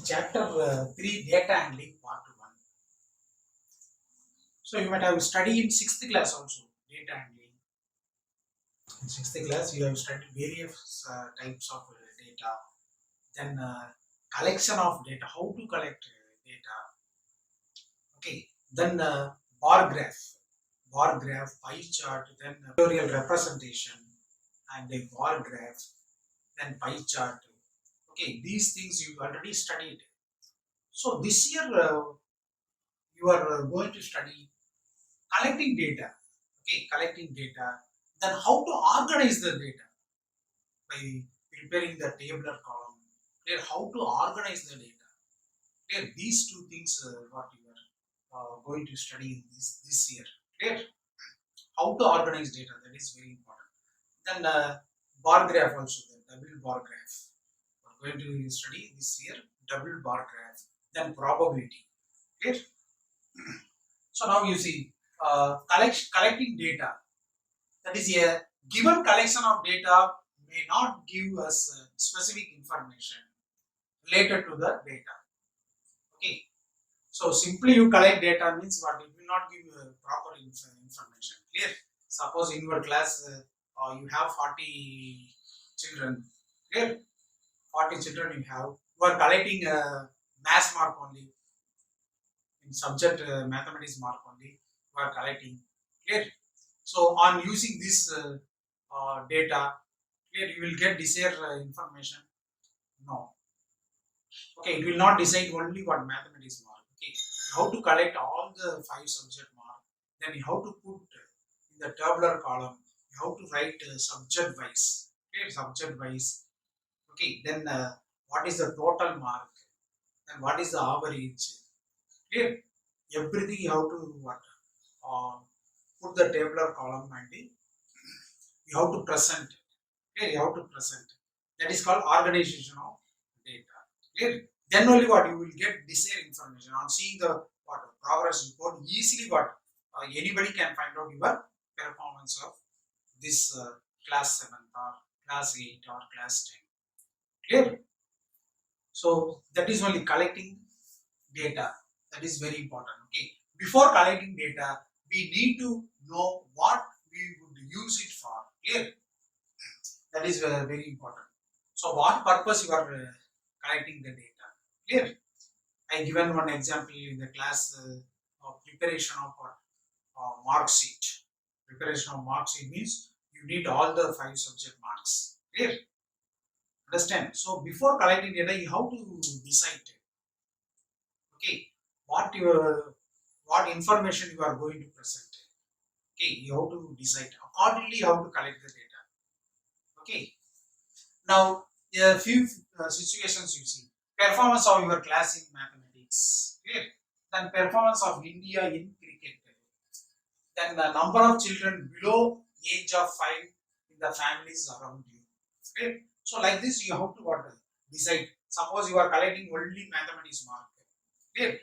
Chapter 3, Data Handling, Part 1. So you might have studied in 6th class also, data handling. In 6th class, you have studied various types of data, then collection of data, how to collect data. Okay, then bar graph, pie chart, then pictorial representation, and a bar graph, then pie chart. Okay, these things you already studied. So this year you are going to study collecting data. Okay, collecting data. Then how to organize the data by preparing the tabular column. Clear, how to organize the data. Clear, these two things what you are going to study in this year. Clear, how to organize data, that is very important. Then bar graph also, the double bar graph. We are going to study this year double bar graph. Then probability. Clear. So now you see collecting data. That is a given collection of data may not give us specific information related to the data. Okay. So simply you collect data means what? It will not give proper information. Clear? Suppose in your class you have 40 children. Clear? 40 children you have. You are collecting mass mark only. In subject mathematics mark only. You are collecting. Clear? So on using this data, clear, you will get desired information. No. Okay, it will not decide only what mathematics mark. Okay, how to collect all the 5 subject mark. Then you have to put in the tabular column. You have to write subject wise. Okay, subject wise. Okay, then what is the total mark? Then what is the average? Clear? Everything you have to what? Put the tabular column and you have to present. Okay, you have to present. That is called organization of data. Clear? Then only what you will get desired information. On seeing the what progress report, easily what anybody can find out your performance of this class 7th or class 8 or class 10. Clear? So that is only collecting data. That is very important. Okay. Before collecting data, we need to know what we would use it for. Clear? That is very important. So what purpose you are collecting the data? Clear? I given one example in the class of preparation of mark sheet. Preparation of mark sheet means you need all the 5 subject marks. Clear? Understand? So before collecting data, you have to decide. Okay, what information you are going to present. Okay, you have to decide accordingly how to collect the data. Okay. Now there are few situations you see. Performance of your class in mathematics. Clear? Then performance of India in cricket. Then the number of children below age of 5 in the families around you. Clear? So like this you have to what? Decide. Suppose you are collecting only mathematics mark. Clear?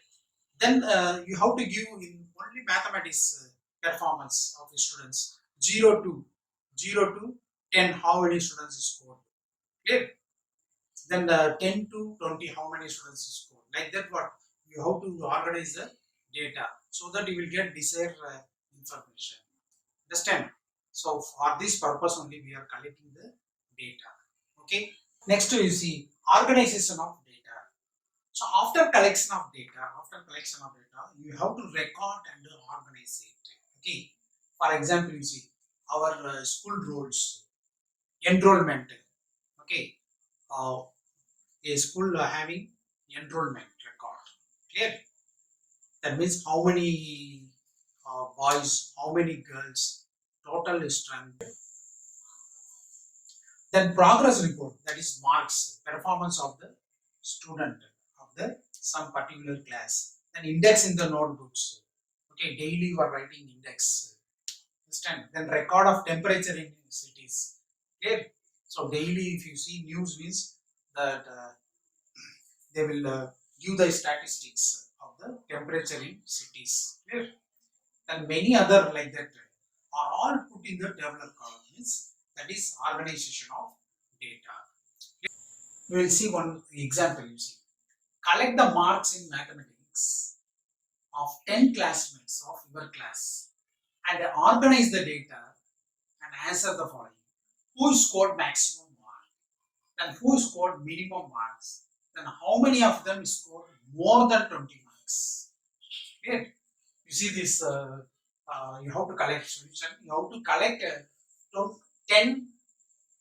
Then you have to give in only mathematics performance of the students 0 to 10 how many students scored. Clear? Then 10 to 20 how many students scored. Like that what you have to organize the data so that you will get desired information. Understand? So for this purpose only we are collecting the data. Okay. Next you see organization of data. So after collection of data, you have to record and organize it. Okay. For example, you see our school rolls, enrollment. Okay. A school having enrollment record. Clear? That means how many boys, how many girls, total strength. Then progress report, that is marks, performance of the student of the some particular class. Then index in the notebooks. Okay, daily you are writing index. Understand? Then record of temperature in cities. Okay, so daily if you see news means that they will give the statistics of the temperature in cities. Clear? And many other like that are all put in the tabular column. Means that is organization of data. We will see one example. You see collect the marks in mathematics of 10 classmates of your class and organize the data and answer the following. Who scored maximum mark? Then who scored minimum marks? Then how many of them scored more than 20 marks? Okay. You see this, you have to collect solution. You have to collect 10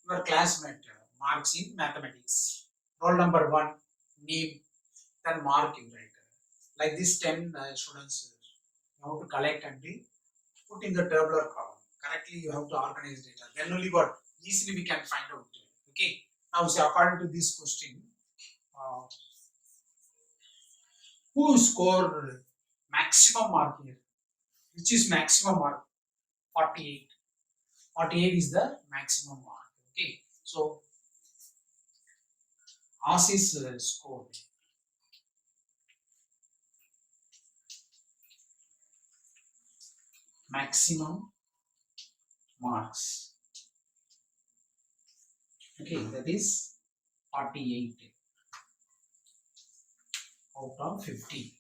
your classmate marks in mathematics. Roll number 1, name, then mark you write. Like this 10 students you have to collect and put in the tabular column. Correctly you have to organize data. Then only what easily we can find out. Okay. Now say according to this question, who scored maximum mark here? Which is maximum mark? 48. 48 is the maximum mark. Okay. So Asis scored maximum marks. Okay, that is 48 out of 50.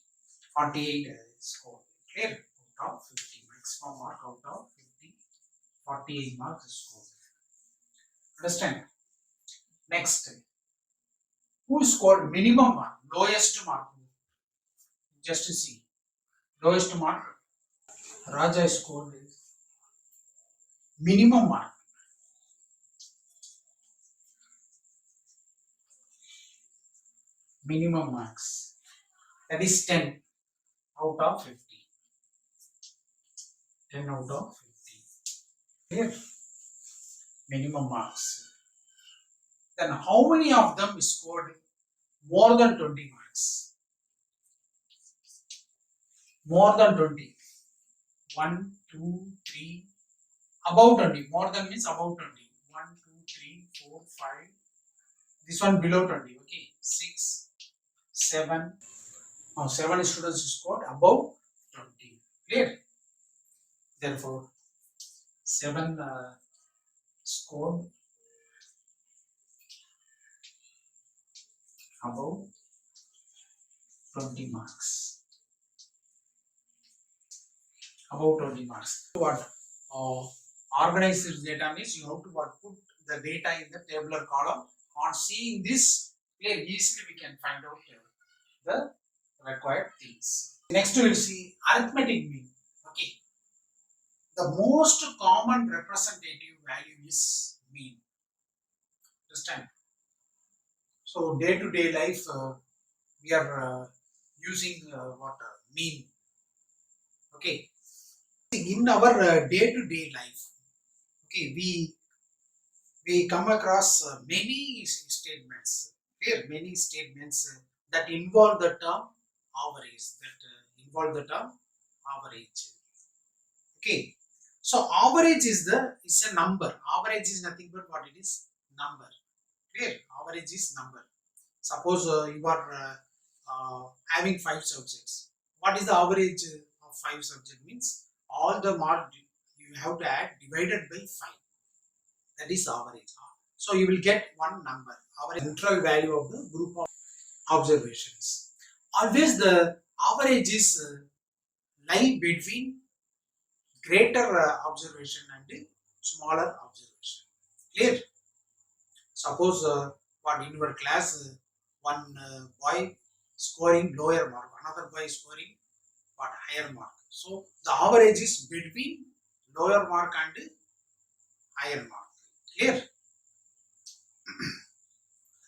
48 score. Clear? Out of 50. Maximum mark out of 50. 48 marks score. Understand? Next. Who scored minimum mark? Lowest mark. Just to see. Lowest mark. Raja scored minimum mark. Minimum marks. That is 10 out of 50. 10 out of 50. Clear? Minimum marks. Then how many of them scored more than 20 marks? More than 20. 1, 2, 3, above 20. More than means above 20. 1, 2, 3, 4, 5. This one below 20. Okay. 6, 7. Now 7 students scored above 20. Clear? Therefore, 7 scored above 20 marks. Above 20 marks. What? Organized data means you have to put the data in the tabular column. On seeing this, here easily we can find out the required things. Next we will see arithmetic mean. Okay. The most common representative value is mean. Understand? So day to day life we are using mean. Okay. In our day to day life, okay, we come across many statements. Here, many statements that involve the term average. Okay. So average is a number. Average is nothing but what it is? Number. Clear? Average is number. Suppose you are having 5 subjects. What is the average of 5 subjects? Means all the mark you have to add divided by 5. That is average. So you will get one number. Average central value of the group of observations. Always the average is lie between greater observation and smaller observation. Clear? Suppose in your class one boy scoring lower mark, another boy scoring higher mark. So the average is between lower mark and higher mark. Clear?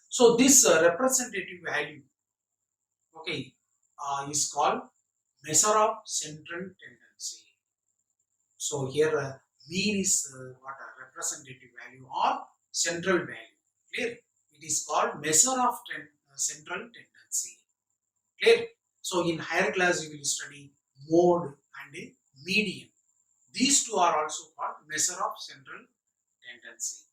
So this representative value, okay, is called measure of central tendency. So here mean is a representative value or central value. Clear? It is called measure of central tendency. Clear? So in higher class you will study mode and median. These two are also called measure of central tendency.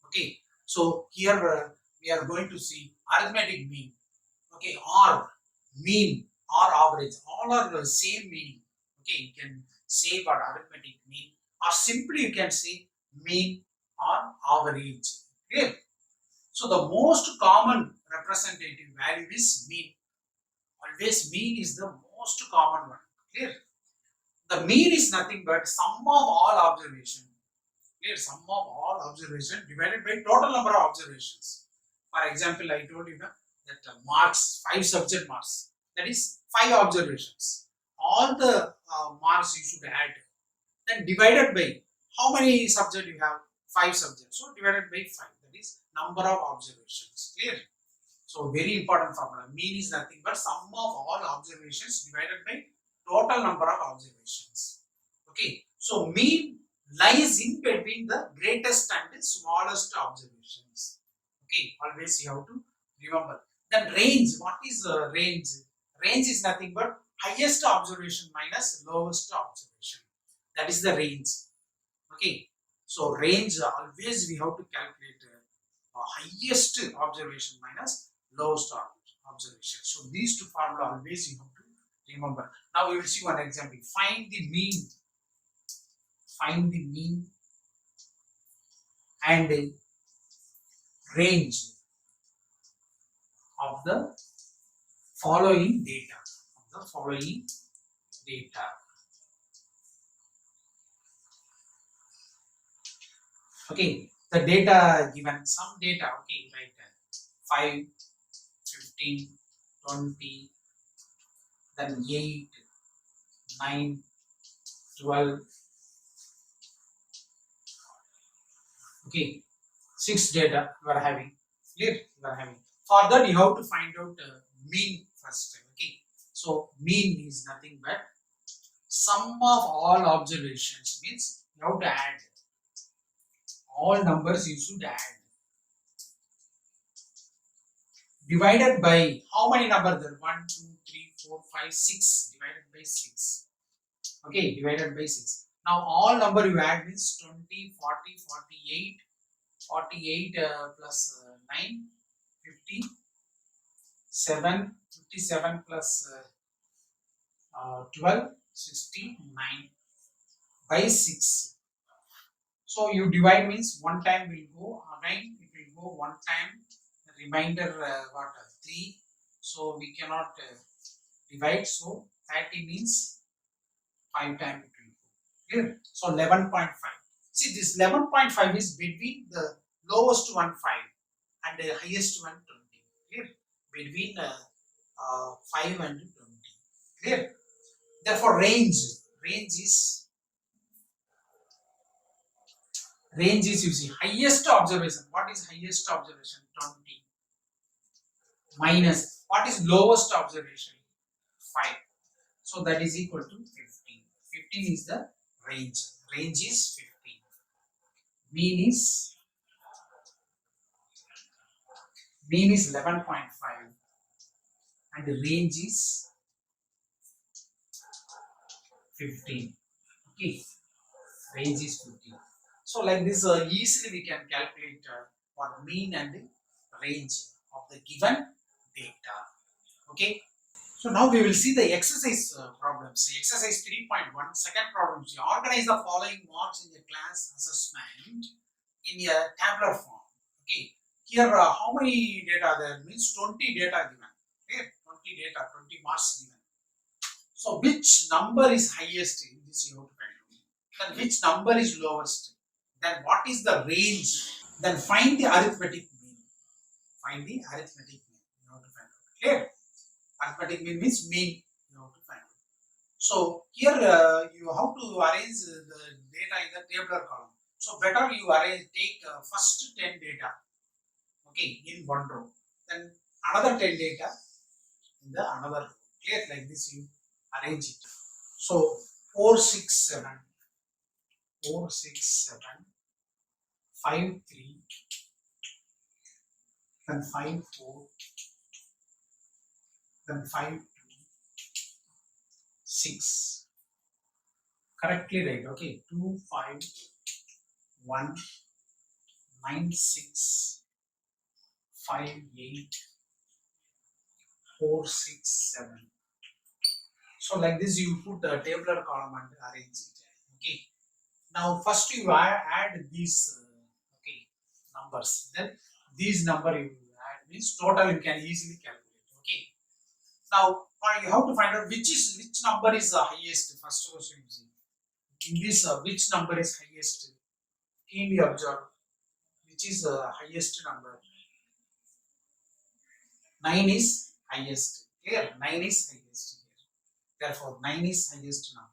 Okay. So here we are going to see arithmetic mean. Okay, or mean or average. All are the same meaning. Okay, you can say what arithmetic mean, or simply you can say mean or average. Okay. So the most common representative value is mean. Always mean is the most common one. Clear? The mean is nothing but sum of all observation. Clear? Sum of all observation divided by total number of observations. For example, I told you that marks, 5 subject marks. That is 5 observations. All the marks you should add. Then divided by how many subjects you have? 5 subjects. So divided by 5. That is number of observations. Clear? So very important formula. Mean is nothing but sum of all observations divided by total number of observations. Okay. So mean lies in between the greatest and the smallest observations. Okay. Always you have to remember. Then range. What is range? Range is nothing but highest observation minus lowest observation. That is the range. Okay. So range always we have to calculate highest observation minus lowest observation. So these two formula always you have to remember. Now we will see one example. Find the mean. Find the mean and range of the following data. Of the following data. Okay, the data given, some data, okay, right, 5, 15, 20, then 8, 9, 12, okay, 6 data you are having, clear, you are having. For that you have to find out mean first, okay. So mean is nothing but sum of all observations, means you have to add all numbers you should add, divided by how many numbers there? 1, 2, 3, 4, 5, 6, divided by 6. Okay, divided by 6. Now all number you add means 20, 40, 48, 48 plus 9, 57, 57 plus 12, 69 by 6. So you divide means one time will go, again it will go one time, the remainder 3. So we cannot divide, so 30 means 5 times it will go. Clear? So 11.5. See, this 11.5 is between the lowest one 5 and the highest one 20. Clear? Between 5 and 20. Clear? Therefore range is you see highest observation. What is highest observation? 20 minus what is lowest observation? 5. So that is equal to 15. 15 is the range. Range is 15. Mean is 11.5 and the range is 15. Okay, range is 15. So like this easily we can calculate what mean and the range of the given data. Okay. So now we will see the exercise problems. Exercise 3.1, second problem. You organize the following marks in the class assessment in a tabular form. Okay. Here how many data there? Means 20 data given. Okay. 20 data, 20 marks given. So which number is highest in this you have to find out. Then which number is lowest? Then what is the range? Then find the arithmetic mean. Find the arithmetic mean. You have to find out. Clear? Arithmetic mean means mean. You have to find out. So here you have to arrange the data in the tabular column. So better you take first 10 data. Okay, in one row. Then another 10 data in the another row. Clear? Like this you arrange it. So 4, 6, 7. 4, 6, 7, 5, 3, then 5, 4, then 5, 2, 6. Correctly right, okay. 2, 5, 1, 9, 6, 5, 8, 4, 6, 7. So like this you put a tabular column and arrange it. Okay. Now first you add these numbers. Then these number you add means total you can easily calculate. Okay. Now you have to find out which number is the highest. First question you see. In this, which number is highest? Keenly observe. Which is the highest number? 9 is highest. Clear? 9 is highest here. Therefore, 9 is highest number.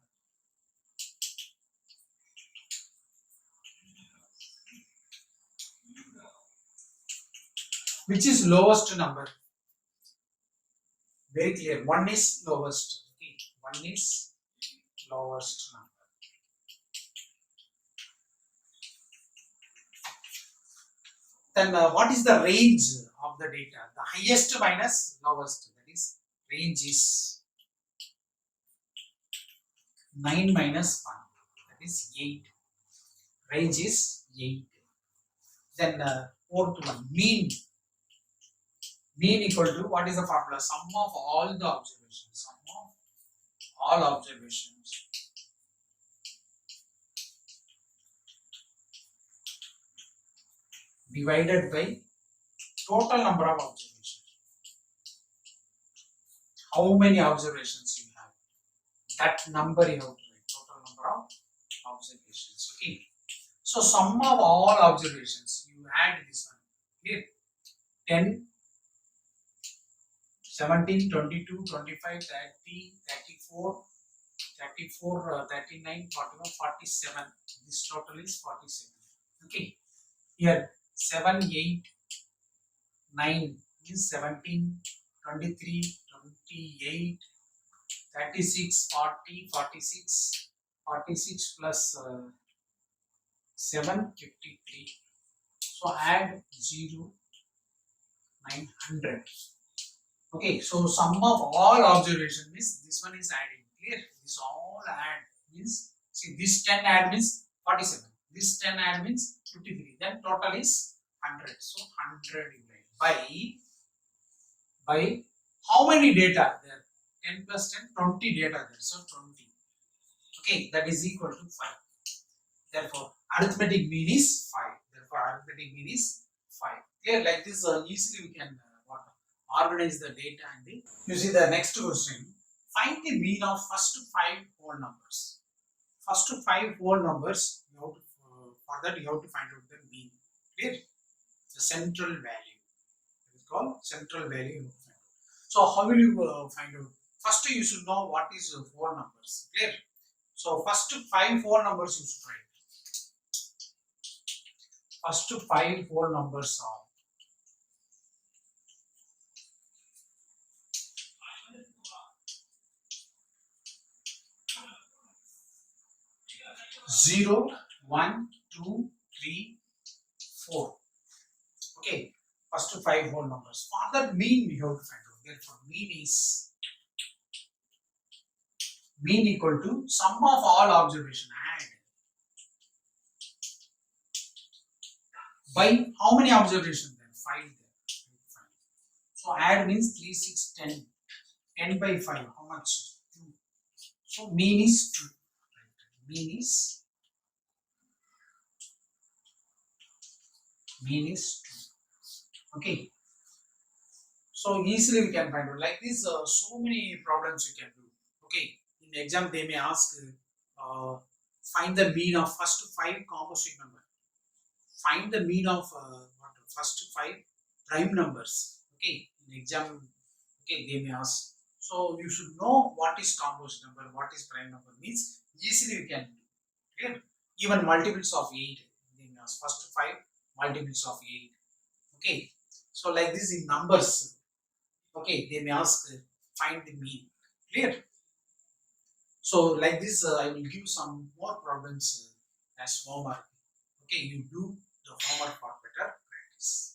Which is lowest number? Very clear. 1 is lowest. Okay. 1 is lowest number. Then what is the range of the data? The highest minus lowest. That is, range is 9 minus 1. That is 8. Range is 8. Then fourth one, mean. Mean equal to, what is the formula? Sum of all the observations. Sum of all observations divided by total number of observations. How many observations you have? That number you have to write. Total number of observations. Okay. So sum of all observations, you add this one. Here, 10, 17, 22, 25, 30, 34, 34, 39, 41, 47. This total is 47. Okay. Here 7, 8, 9 is 17, 23, 28, 36, 40, 46, 46 plus 7, 53. So add 0, 900. Okay, so sum of all observation means this one is adding. Clear? This all add means, see, this 10 add means 47. This 10 add means 53. Then total is 100. So 100 divided by how many data there? 10 plus 10, 20 data there. So 20. Okay, that is equal to 5. Therefore, arithmetic mean is 5. Therefore, arithmetic mean is 5. Clear? Like this, easily we can organize the data and the. You see the next question. Find the mean of first 5 whole numbers. First 5 whole numbers. You have to, for that you have to find out the mean. Clear? The central value. It is called central value. So how will you find out? First you should know what is 4 numbers. Clear? So first 5 whole numbers you should write. First 5 whole numbers are 0, 1, 2, 3, 4. Okay, first 5 whole numbers. For that mean we have to find out. Therefore, mean equal to sum of all observation. Add by how many observations then? 5 there. So add means 3, 6, 10. 10 by 5. How much? 2. So mean is 2. Mean is 2. Okay. So easily we can find out. Like this, so many problems you can do. Okay. In the exam, they may ask, find the mean of first 5 composite number. Find the mean of first 5 prime numbers. Okay. In exam, okay, they may ask. So you should know what is composite number, what is prime number. Means easily you can do. Okay. Even multiples of 8. They may ask first 5 multiples of 8. Okay. So like this in numbers. Okay, they may ask, find the mean. Clear? So like this, I will give some more problems as homework. Okay, you do the homework for better practice.